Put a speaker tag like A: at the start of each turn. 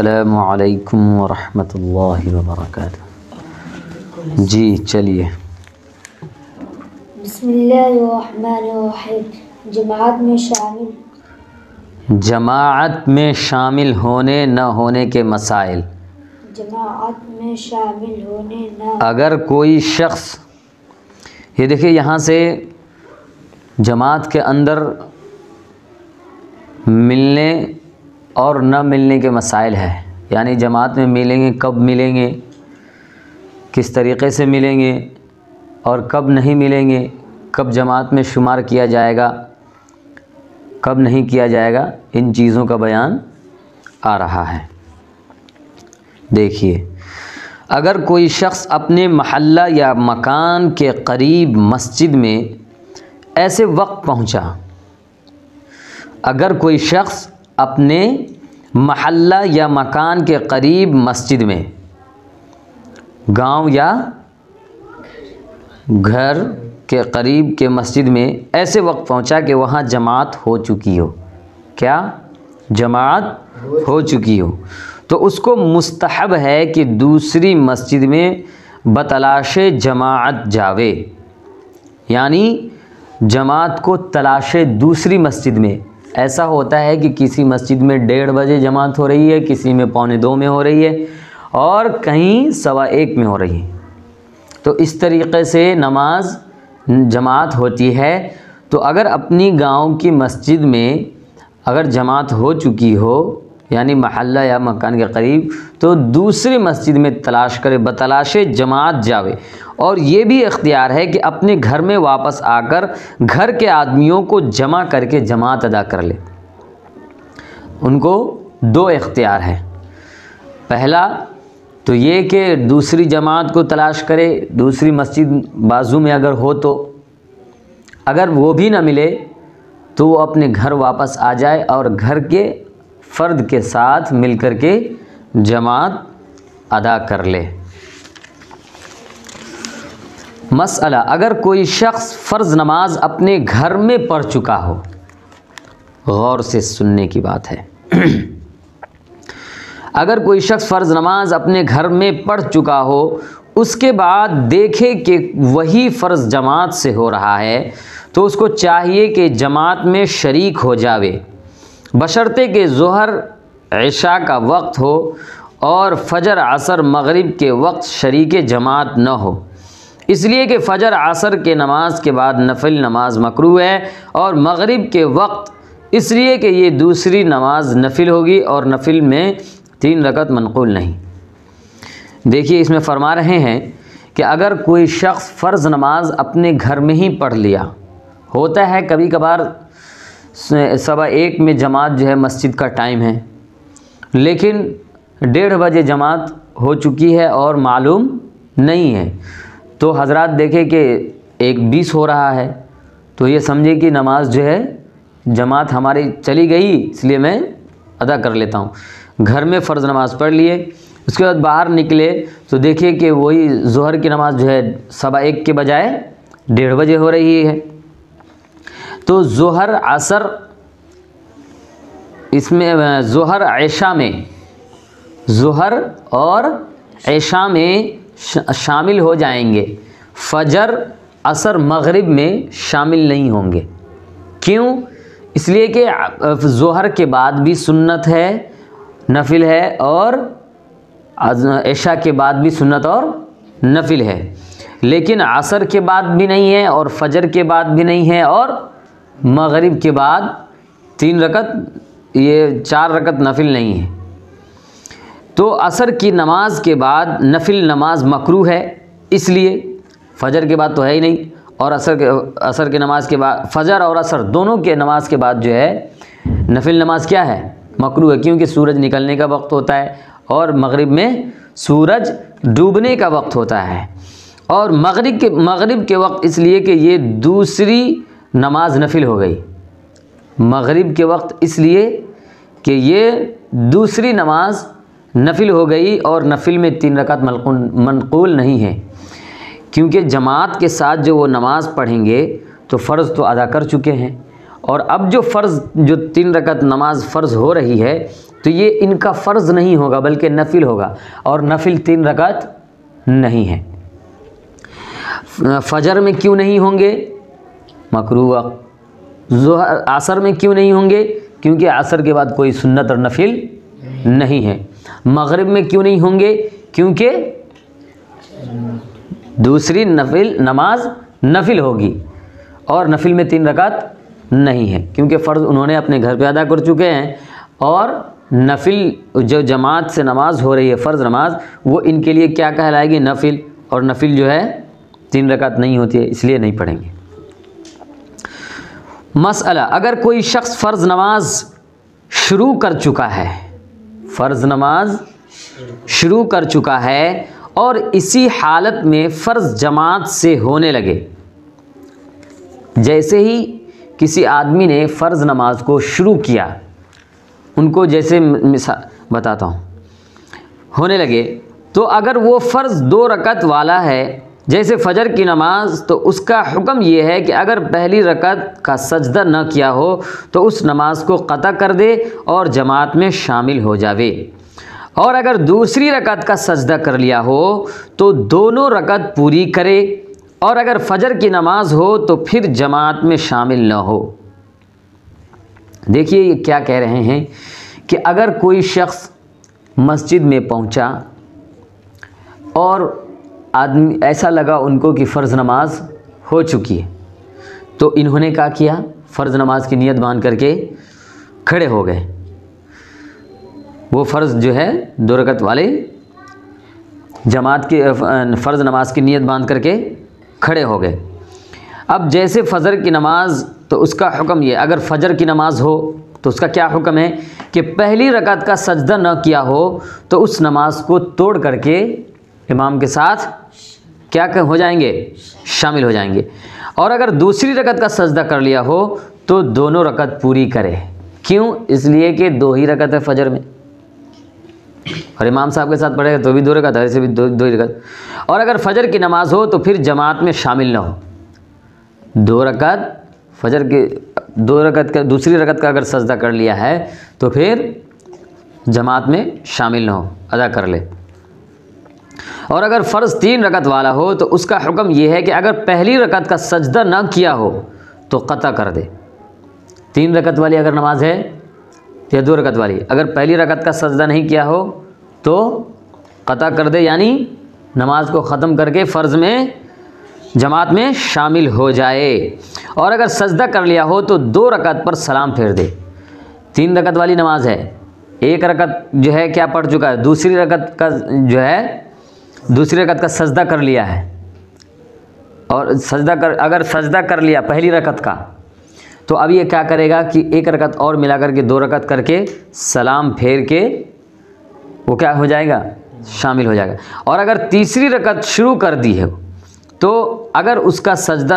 A: अस्सलामु अलैकुम वरहमतुल्लाहि वबरकातुहू। जी चलिए।
B: बिस्मिल्लाहिर्रहमानिर्रहीम।
A: जमाअत में शामिल होने न होने के मसाइल।
B: जमाअत में शामिल होने न,
A: अगर कोई शख्स, ये देखिए यहाँ से जमात के अंदर मिलने और न मिलने के मसाइल है। यानी जमात में मिलेंगे, कब मिलेंगे, किस तरीक़े से मिलेंगे और कब नहीं मिलेंगे, कब जमात में शुमार किया जाएगा, कब नहीं किया जाएगा, इन चीज़ों का बयान आ रहा है। देखिए, अगर कोई शख्स अपने महल्ला या मकान के करीब मस्जिद में ऐसे वक्त पहुंचा, अगर कोई शख्स अपने महल्ला या मकान के करीब मस्जिद में, गांव या घर के करीब के मस्जिद में ऐसे वक्त पहुंचा कि वहाँ जमात हो चुकी हो, क्या जमात हो चुकी हो, तो उसको मुस्तहब है कि दूसरी मस्जिद में बतलाशे जमात जावे। यानी जमात को तलाशे दूसरी मस्जिद में। ऐसा होता है कि किसी मस्जिद में 1:30 बजे जमात हो रही है, किसी में 1:45 में हो रही है और कहीं 1:15 में हो रही है। तो इस तरीक़े से नमाज जमात होती है। तो अगर अपनी गांव की मस्जिद में अगर जमात हो चुकी हो, यानी महल्ला या मकान के करीब, तो दूसरी मस्जिद में तलाश करे, बतलाशे जमात जावे। और ये भी इख्तियार है कि अपने घर में वापस आकर घर के आदमियों को जमा करके जमात अदा कर ले। उनको 2 इख्तियार है। पहला तो ये कि दूसरी जमात को तलाश करे, दूसरी मस्जिद बाजू में अगर हो तो, अगर वो भी ना मिले तो वो अपने घर वापस आ जाए और घर के फ़र्द के साथ मिलकर के जमात अदा कर ले। मसला, अगर कोई शख्स फ़र्ज़ नमाज अपने घर में पढ़ चुका हो, गौर से सुनने की बात है। अगर कोई शख्स फ़र्ज़ नमाज अपने घर में पढ़ चुका हो, उसके बाद देखे कि वही फ़र्ज़ जमात से हो रहा है, तो उसको चाहिए कि जमात में शरीक हो जावे, बशर्ते कि ज़ोहर इशा का वक्त हो और फ़जर असर मगरिब के वक्त शरीक जमात न हो। इसलिए कि फ़जर असर के नमाज के बाद नफिल नमाज मकरूह है और मगरिब के वक्त इसलिए कि ये दूसरी नमाज नफिल होगी और नफिल में 3 रकत मनक़ूल नहीं। देखिए, इसमें फरमा रहे हैं कि अगर कोई शख्स फ़र्ज़ नमाज अपने घर में ही पढ़ लिया, होता है कभी कभार 1:15 में जमात जो है मस्जिद का टाइम है, लेकिन 1:30 बजे जमात हो चुकी है और मालूम नहीं है, तो हजरात देखे कि 1:20 हो रहा है, तो ये समझे कि नमाज जो है जमात हमारी चली गई, इसलिए मैं अदा कर लेता हूँ। घर में फ़र्ज़ नमाज पढ़ लिए, उसके बाद बाहर निकले तो देखिए कि वही ज़ोहर की नमाज जो है 1:15 के बजाय 1:30 बजे हो रही है। तो ज़ोहर असर, इसमें ज़ोहर ऐशा में, ज़ोहर और ऐशा में शामिल हो जाएंगे, फ़जर असर मगरिब में शामिल नहीं होंगे। क्यों? इसलिए कि ज़ोहर के बाद भी सुन्नत है, नफिल है, और ऐशा के बाद भी सुन्नत और नफिल है, लेकिन असर के बाद भी नहीं है और फ़जर के बाद भी नहीं है और मगरिब के बाद 3 रकत, ये 4 रकत नफिल नहीं है। तो असर की नमाज के बाद नफिल नमाज मकरूह है, इसलिए फ़जर के बाद तो है ही नहीं, और असर के नमाज के बाद, फ़जर और असर दोनों के नमाज के बाद जो है नफिल नमाज क्या है, मकरूह है, क्योंकि सूरज निकलने का वक्त होता है और मगरिब में सूरज डूबने का वक्त होता है। और मगरिब के वक्त इसलिए कि ये दूसरी नमाज नफिल हो गई, मगरिब के वक्त इसलिए कि ये दूसरी नमाज नफिल हो गई और नफिल में 3 रकात मनक़ूल नहीं है, क्योंकि जमात के साथ जो वो नमाज़ पढ़ेंगे तो फ़र्ज़ तो अदा कर चुके हैं और अब जो फ़र्ज़, जो 3 रकत नमाज फ़र्ज़ हो रही है, तो ये इनका फ़र्ज़ नहीं होगा बल्कि नफिल होगा, और नफिल 3 रकत नहीं है। फजर में क्यों नहीं होंगे? मकरूह वक्त। ज़ोहर असर में क्यों नहीं होंगे? क्योंकि असर के बाद कोई सुन्नत और नफिल नहीं है। मगरिब में क्यों नहीं होंगे? क्योंकि दूसरी नफिल नमाज नफिल होगी, और नफिल में 3 रकात नहीं है, क्योंकि फ़र्ज़ उन्होंने अपने घर पे अदा कर चुके हैं, और नफिल जो जमात से नमाज हो रही है फ़र्ज़ नमाज, वो इनके लिए क्या कहलाएगी? नफिल। और नफिल जो है 3 रकात नहीं होती है, इसलिए नहीं पढ़ेंगे। मसला, अगर कोई शख्स फ़र्ज़ नमाज शुरू कर चुका है, फ़र्ज़ नमाज शुरू कर चुका है, और इसी हालत में फ़र्ज़ जमात से होने लगे, जैसे ही किसी आदमी ने फ़र्ज़ नमाज को शुरू किया, उनको जैसे मिसाल बताता हूँ, होने लगे, तो अगर वो फ़र्ज़ 2 रकत वाला है जैसे फ़जर की नमाज, तो उसका हुक्म ये है कि अगर पहली रकत का सजदा न किया हो तो उस नमाज को क़ता कर दे और जमात में शामिल हो जावे, और अगर दूसरी रकत का सजदा कर लिया हो तो दोनों रकत पूरी करे, और अगर फ़जर की नमाज हो तो फिर जमात में शामिल न हो। देखिए ये क्या कह रहे हैं कि अगर कोई शख्स मस्जिद में पहुंचा और आदमी ऐसा लगा उनको कि फ़र्ज़ नमाज हो चुकी है, तो इन्होंने क्या किया? फ़र्ज़ नमाज की नीयत बांध करके खड़े हो गए। वो फ़र्ज़ जो है 2 रकत वाले जमात के फ़र्ज़ नमाज की नीयत बांध करके खड़े हो गए। अब जैसे फ़जर की नमाज, तो उसका हुक्म ये, अगर फ़जर की नमाज हो तो उसका क्या हुक्म है कि पहली रकत का सजदा न किया हो तो उस नमाज को तोड़ करके इमाम के साथ क्या हो जाएंगे? शामिल हो जाएंगे। और अगर दूसरी रकत का सजदा कर लिया हो तो दोनों रकत पूरी करे। क्यों? इसलिए कि 2 ही रकत है फ़जर में, और इमाम साहब के साथ पढ़ेगा तो भी 2 रकत है, ऐसे भी 2 ही रकत। और अगर फ़जर की नमाज हो तो फिर जमात में शामिल ना हो। 2 रकत फ़जर के 2 रकत का, दूसरी रकत का अगर सजदा कर लिया है तो फिर जमात में शामिल ना हो, अदा कर ले। और अगर फ़र्ज़ 3 रकत वाला हो तो उसका हुक्म ये है कि अगर पहली रकत का सजदा ना किया हो तो क़ता कर दे। 3 रकत वाली अगर नमाज है या 2 रकत वाली, अगर पहली रकत का सजदा नहीं किया हो तो क़ता कर दे, यानी नमाज को ख़त्म करके फ़र्ज़ में जमात में शामिल हो जाए। और अगर सजदा कर लिया हो तो 2 रकत पर सलाम फेर दे। 3 रकत वाली नमाज है, 1 रकत जो है क्या पढ़ चुका है, दूसरी रकत का जो है दूसरी रकत का सजदा कर लिया है, और अगर सजदा कर लिया पहली रकत का, तो अब ये क्या करेगा कि 1 रकत और मिला करके 2 रकत करके सलाम फेर के वो क्या हो जाएगा? शामिल हो जाएगा। और अगर तीसरी रकत शुरू कर दी है तो अगर उसका सजदा